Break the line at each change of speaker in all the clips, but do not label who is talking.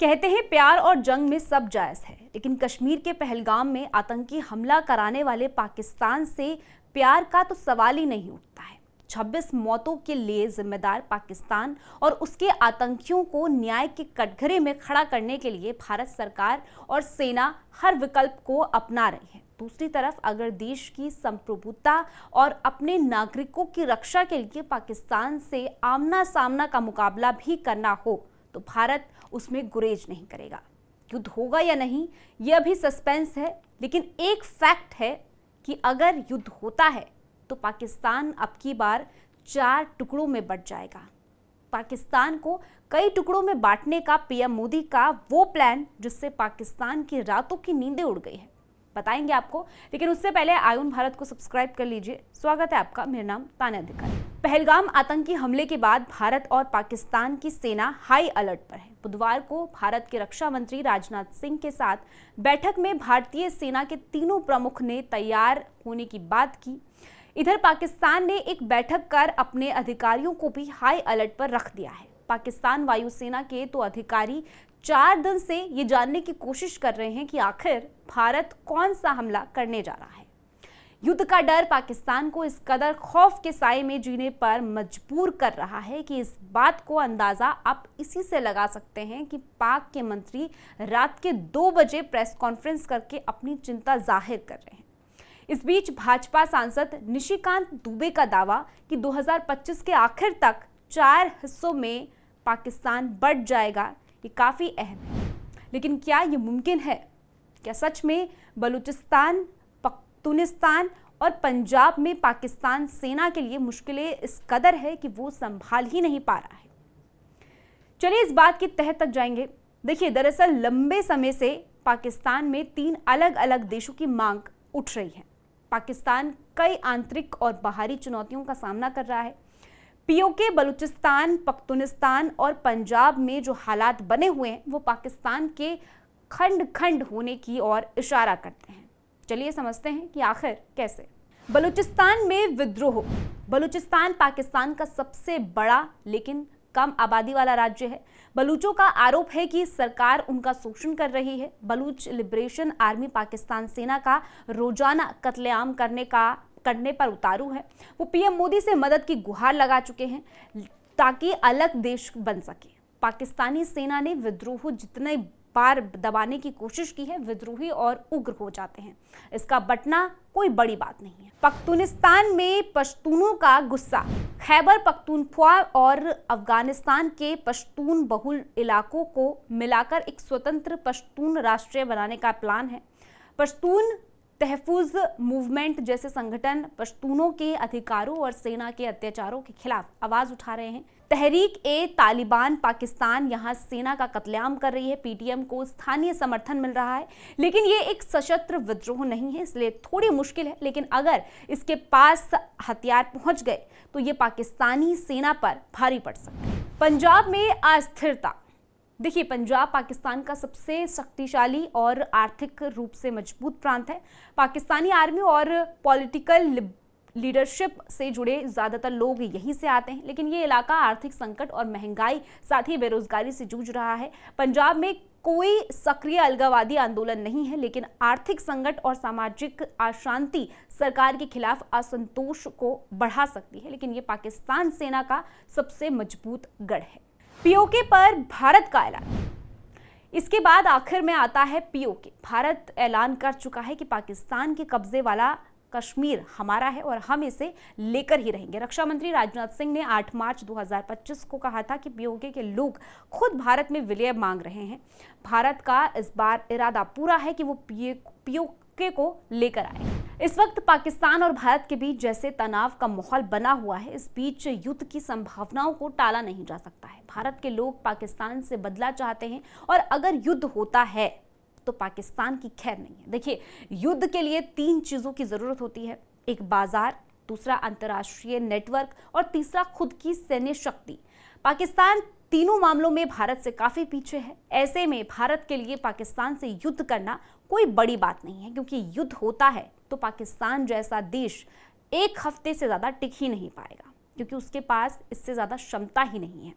कहते हैं प्यार और जंग में सब जायज है, लेकिन कश्मीर के पहलगाम में आतंकी हमला कराने वाले पाकिस्तान से प्यार का तो सवाल ही नहीं उठता है। 26 मौतों के लिए जिम्मेदार पाकिस्तान और उसके आतंकियों को न्याय के कटघरे में खड़ा करने के लिए भारत सरकार और सेना हर विकल्प को अपना रही है। दूसरी तरफ अगर देश की संप्रभुता और अपने नागरिकों की रक्षा के लिए पाकिस्तान से आमना सामना का मुकाबला भी करना हो तो भारत उसमें गुरेज नहीं करेगा। युद्ध होगा या नहीं यह भी सस्पेंस है, लेकिन एक फैक्ट है कि अगर युद्ध होता है तो पाकिस्तान अब की बार 4 टुकड़ों में बंट जाएगा। पाकिस्तान को कई टुकड़ों में बांटने का पीएम मोदी का वो प्लान जिससे पाकिस्तान की रातों की नींदें उड़ गई है, बताएंगे आपको। लेकिन उससे पहले आयुन भारत को सब्सक्राइब कर लीजिए। स्वागत है आपका, मेरा नाम तान्या अधिकारी। पहलगाम आतंकी हमले के बाद भारत और पाकिस्तान की सेना हाई अलर्ट पर है। बुधवार को भारत के रक्षा मंत्री राजनाथ सिंह के साथ बैठक में भारतीय सेना के तीनों प्रमुख ने तैयार होने की बात की। इधर पाकिस्तान ने एक बैठक कर अपने अधिकारियों को भी हाई अलर्ट पर रख दिया है। पाकिस्तान वायुसेना के तो अधिकारी 4 दिन से ये जानने की कोशिश कर रहे हैं कि आखिर भारत कौन सा हमला करने जा रहा है। युद्ध का डर पाकिस्तान को इस कदर खौफ के साए में जीने पर मजबूर कर रहा है कि इस बात को अंदाजा आप इसी से लगा सकते हैं कि पाक के मंत्री रात के 2 बजे प्रेस कॉन्फ्रेंस करके अपनी चिंता जाहिर कर रहे हैं। इस बीच भाजपा सांसद निशिकांत दुबे का दावा कि 2025 के आखिर तक 4 हिस्सों में पाकिस्तान बंट जाएगा, ये काफी अहम है। लेकिन क्या ये मुमकिन है? क्या सच में बलूचिस्तान, पख्तूनिस्तान और पंजाब में पाकिस्तान सेना के लिए मुश्किलें इस कदर है कि वो संभाल ही नहीं पा रहा है? चलिए इस बात की तह तक जाएंगे। देखिए, दरअसल लंबे समय से पाकिस्तान में 3 अलग अलग देशों की मांग उठ रही है। पाकिस्तान कई आंतरिक और बाहरी चुनौतियों का सामना कर रहा है। पीओके बलूचिस्तान, पख्तूनिस्तान और पंजाब में जो हालात बने हुए हैं वो पाकिस्तान के खंड खंड होने की ओर इशारा करते हैं। चलिए समझते हैं कि आखिर कैसे। बलूचिस्तान में विद्रोह। बलूचिस्तान पाकिस्तान का सबसे बड़ा लेकिन कम आबादी वाला राज्य है। बलूचों का आरोप है कि सरकार उनका शोषण कर रही है। बलूच लिबरेशन आर्मी पाकिस्तान सेना का रोजाना कत्लेआम करने पर उतारू है। वो पीएम मोदी से मदद की गुहार लगा चुके हैं ताकि अलग देश बन सके। पाकिस्तानी सेना ने विद्रोह जितने बार दबाने की कोशिश की है, विद्रोही और उग्र हो जाते हैं। इसका बंटना कोई बड़ी बात नहीं है। पख्तूनिस्तान में पश्तूनों का गुस्सा। खैबर पख्तूनख्वा और अफगानिस्तान के पश्तून बहुल इलाकों को मिलाकर एक स्वतंत्र पश्तून राष्ट्र बनाने का प्लान है। पश्तून तहफुज मूवमेंट जैसे संगठन पश्तूनों के अधिकारों और सेना के अत्याचारों के खिलाफ आवाज उठा रहे हैं। तहरीक-ए-तालिबान पाकिस्तान यहां सेना का कत्लेआम कर रही है। पीटीएम को स्थानीय समर्थन मिल रहा है, लेकिन ये एक सशस्त्र विद्रोह नहीं है, इसलिए थोड़ी मुश्किल है। लेकिन अगर इसके पास हथियार पहुंच गए तो ये पाकिस्तानी सेना पर भारी पड़ सकते हैं। पंजाब में अस्थिरता। देखिए, पंजाब पाकिस्तान का सबसे शक्तिशाली और आर्थिक रूप से मजबूत प्रांत है। पाकिस्तानी आर्मी और पॉलिटिकल लीडरशिप से जुड़े ज़्यादातर लोग यहीं से आते हैं, लेकिन ये इलाका आर्थिक संकट और महंगाई साथ ही बेरोजगारी से जूझ रहा है। पंजाब में कोई सक्रिय अलगाववादी आंदोलन नहीं है, लेकिन आर्थिक संकट और सामाजिक अशांति सरकार के खिलाफ असंतोष को बढ़ा सकती है। लेकिन ये पाकिस्तान सेना का सबसे मजबूत गढ़ है। पीओके पर भारत का ऐलान। इसके बाद आखिर में आता है पीओके। भारत ऐलान कर चुका है कि पाकिस्तान के कब्जे वाला कश्मीर हमारा है और हम इसे लेकर ही रहेंगे। रक्षा मंत्री राजनाथ सिंह ने 8 मार्च 2025 को कहा था कि पीओके के लोग खुद भारत में विलय मांग रहे हैं। भारत का इस बार इरादा पूरा है कि वो पीओके को लेकर आएगा। इस वक्त पाकिस्तान और भारत के बीच जैसे तनाव का माहौल बना हुआ है, इस बीच युद्ध की संभावनाओं को टाला नहीं जा सकता है। भारत के लोग पाकिस्तान से बदला चाहते हैं और अगर युद्ध होता है तो पाकिस्तान की खैर नहीं है। देखिए, युद्ध के लिए 3 चीजों की जरूरत होती है। एक बाजार, दूसरा अंतर्राष्ट्रीय नेटवर्क और तीसरा खुद की सैन्य शक्ति। पाकिस्तान तीनों मामलों में भारत से काफी पीछे है। ऐसे में भारत के लिए पाकिस्तान से युद्ध करना कोई बड़ी बात नहीं है, क्योंकि युद्ध होता है तो पाकिस्तान जैसा देश 1 हफ्ते से ज्यादा टिक ही नहीं पाएगा, क्योंकि उसके पास इससे ज्यादा क्षमता ही नहीं है।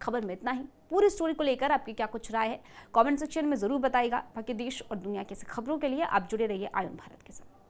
खबर में इतना ही। पूरी स्टोरी को लेकर आपकी क्या कुछ राय है, कमेंट सेक्शन में जरूर बताइएगा। बाकी देश और दुनिया की ऐसी खबरों के लिए आप जुड़े रहिए आयुन भारत के साथ।